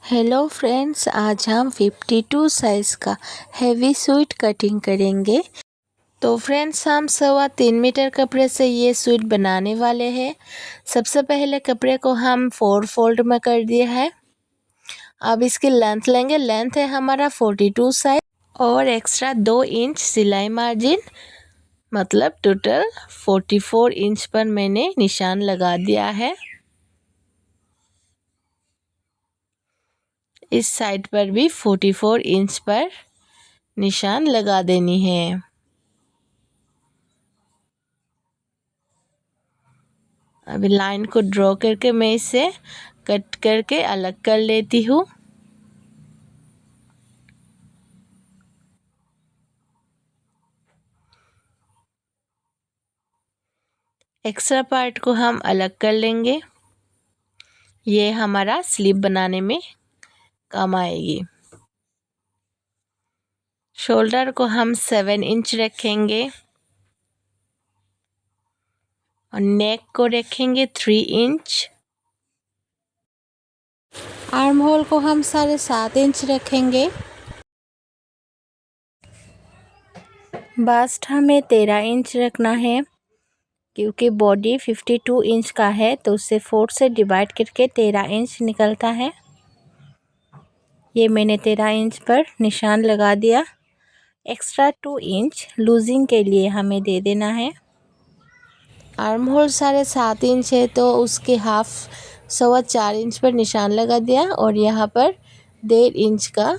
Hello friends, आज हम 52 size का हैवी सूट कटिंग करेंगे। तो फ्रेंड्स, हम 3.25 मीटर कपड़े से ये सूट बनाने वाले हैं। सबसे पहले कपड़े को हम 4 फोल्ड में कर दिया है। अब इसकी लेंथ लेंगे। लेंथ है हमारा 42 साइज और एक्स्ट्रा 2 इंच सिलाई मार्जिन, मतलब टोटल 44 इंच पर मैंने निशान लगा दिया है। इस साइड पर भी 44 इंच पर निशान लगा देनी है। अभी लाइन को ड्रॉ करके मैं इसे कट करके अलग कर लेती हूँ। एक्स्ट्रा पार्ट को हम अलग कर लेंगे। ये हमारा स्लीव बनाने में काम आएगी। शोल्डर को हम 7 इंच रखेंगे और नेक को रखेंगे 3 इंच। आर्म होल को हम 7.5 इंच रखेंगे। बास्ट हमें 13 इंच रखना है, क्योंकि बॉडी 52 इंच का है तो उससे 4 से डिवाइड करके 13 इंच निकलता है। ये मैंने 13 इंच पर निशान लगा दिया। एक्स्ट्रा 2 इंच लूजिंग के लिए हमें दे देना है। आर्म होल 7.5 इंच है तो उसके हाफ 4.25 इंच पर निशान लगा दिया और यहाँ पर 1.5 इंच का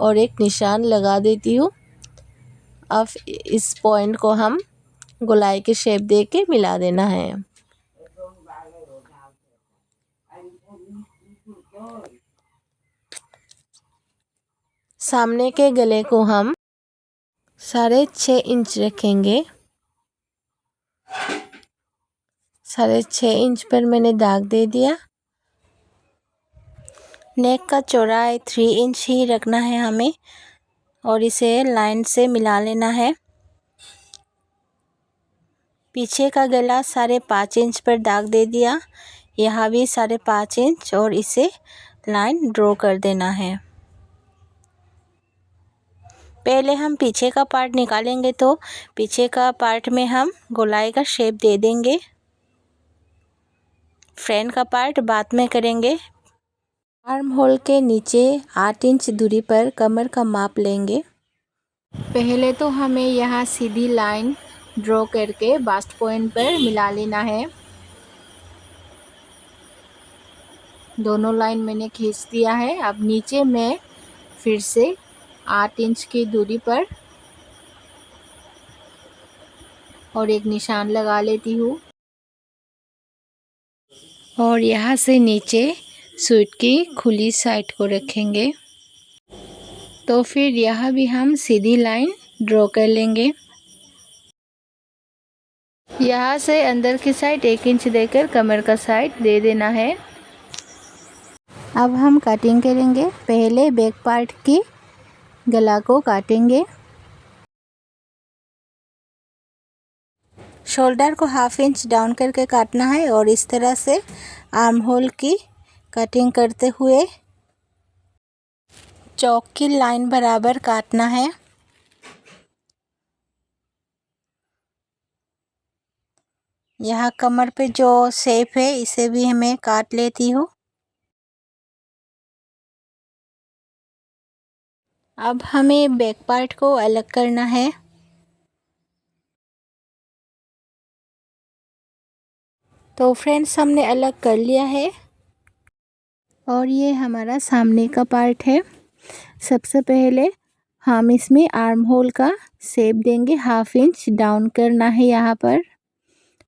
और एक निशान लगा देती हूँ। अब इस पॉइंट को हम गोलाई के शेप दे के मिला देना है। सामने के गले को हम 6.5 इंच रखेंगे। 6.5 इंच पर मैंने दाग दे दिया। नेक का चौड़ाई 3 इंच ही रखना है हमें और इसे लाइन से मिला लेना है। पीछे का गला 5.5 इंच पर दाग दे दिया। यहाँ भी 5.5 इंच और इसे लाइन ड्रॉ कर देना है। पहले हम पीछे का पार्ट निकालेंगे तो पीछे का पार्ट में हम गोलाई का शेप दे देंगे। फ्रंट का पार्ट बाद में करेंगे। आर्म होल के नीचे 8 इंच दूरी पर कमर का माप लेंगे। पहले तो हमें यहाँ सीधी लाइन ड्रॉ करके बास्ट पॉइंट पर मिला लेना है। दोनों लाइन मैंने खींच दिया है। अब नीचे मैं फिर से 8 इंच की दूरी पर और एक निशान लगा लेती हूँ और यहाँ से नीचे सूट की खुली साइड को रखेंगे। तो फिर यहाँ भी हम सीधी लाइन ड्रॉ कर लेंगे। यहाँ से अंदर की साइड 1 इंच देकर कमर का साइड दे देना है। अब हम कटिंग करेंगे। पहले बैक पार्ट की गला को काटेंगे। शोल्डर को 1/2 इंच डाउन करके काटना है और इस तरह से आर्म होल की कटिंग करते हुए चौक की लाइन बराबर काटना है। यहाँ कमर पे जो शेप है इसे भी मैं काट लेती हूँ। अब हमें बैक पार्ट को अलग करना है। तो फ्रेंड्स, हमने अलग कर लिया है और ये हमारा सामने का पार्ट है। सबसे पहले हम इसमें आर्म होल का शेप देंगे। 1/2 इंच डाउन करना है। यहाँ पर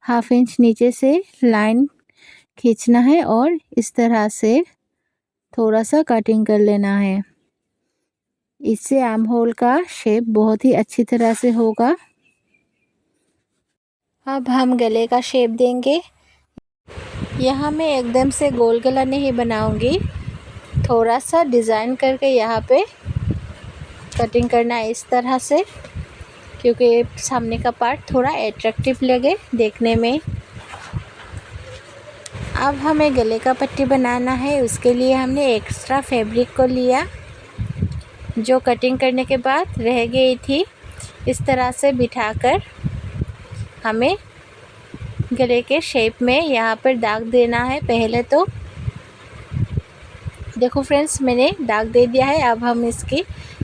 1/2 इंच नीचे से लाइन खींचना है और इस तरह से थोड़ा सा कटिंग कर लेना है। इससे आर्म होल का शेप बहुत ही अच्छी तरह से होगा। अब हम गले का शेप देंगे। यहाँ मैं एकदम से गोल गला नहीं बनाऊंगी, थोड़ा सा डिज़ाइन करके यहाँ पे कटिंग करना है इस तरह से, क्योंकि सामने का पार्ट थोड़ा अट्रैक्टिव लगे देखने में। अब हमें गले का पट्टी बनाना है। उसके लिए हमने एक्स्ट्रा फैब्रिक को लिया जो कटिंग करने के बाद रह गई थी। इस तरह से बिठाकर हमें गले के शेप में यहाँ पर दाग देना है। पहले तो देखो फ्रेंड्स, मैंने दाग दे दिया है। अब हम इसकी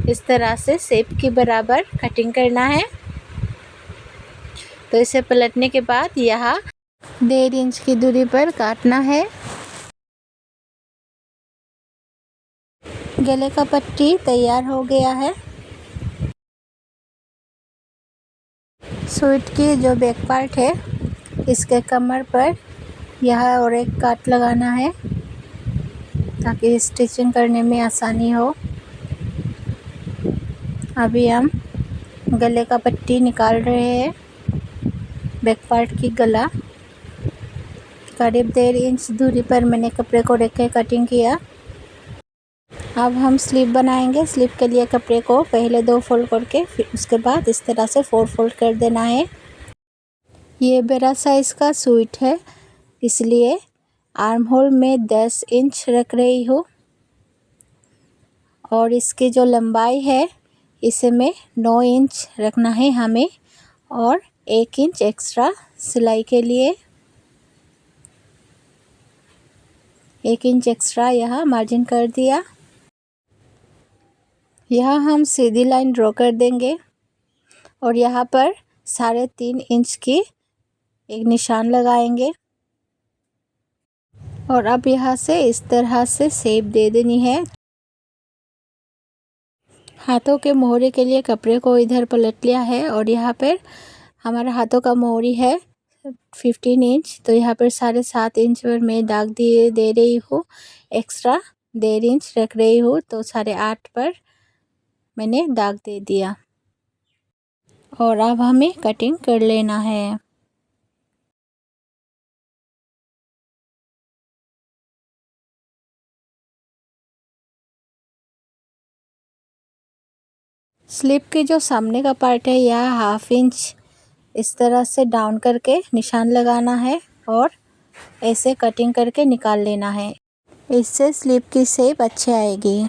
इस तरह से शेप के बराबर कटिंग करना है। तो इसे पलटने के बाद यहाँ 1.5 इंच की दूरी पर काटना है। गले का पट्टी तैयार हो गया है। सूट की जो बैक पार्ट है इसके कमर पर यहाँ और एक काट लगाना है ताकि स्टिचिंग करने में आसानी हो। अभी हम गले का पट्टी निकाल रहे हैं। बैक पार्ट की गला करीब 1.5 इंच दूरी पर मैंने कपड़े को रख के कटिंग किया। अब हम स्लीव बनाएंगे। स्लीव के लिए कपड़े को पहले 2 फोल्ड करके फिर उसके बाद इस तरह से 4 फोल्ड कर देना है। ये बड़ा साइज का सूट है इसलिए आर्म होल में 10 इंच रख रही हूँ और इसकी जो लंबाई है इसे में 9 इंच रखना है हमें और 1 इंच एक्स्ट्रा सिलाई के लिए 1 इंच एक्स्ट्रा यहाँ मार्जिन कर दिया। यहाँ हम सीधी लाइन ड्रॉ कर देंगे और यहाँ पर 3.5 इंच की एक निशान लगाएंगे और अब यहाँ से इस तरह से शेप दे देनी है। हाथों के मोहरे के लिए कपड़े को इधर पलट लिया है और यहाँ पर हमारा हाथों का मोहरी है 15 इंच। तो यहाँ पर 7.5 इंच पर मैं दाग दे रही हूँ। एक्स्ट्रा 1.5 इंच रख रही हूँ तो 8.5 पर मैंने दाग दे दिया और अब हमें कटिंग कर लेना है। स्लीव के जो सामने का पार्ट है यहाँ 1/2 इंच इस तरह से डाउन करके निशान लगाना है और ऐसे कटिंग करके निकाल लेना है। इससे स्लीव की शेप अच्छी आएगी।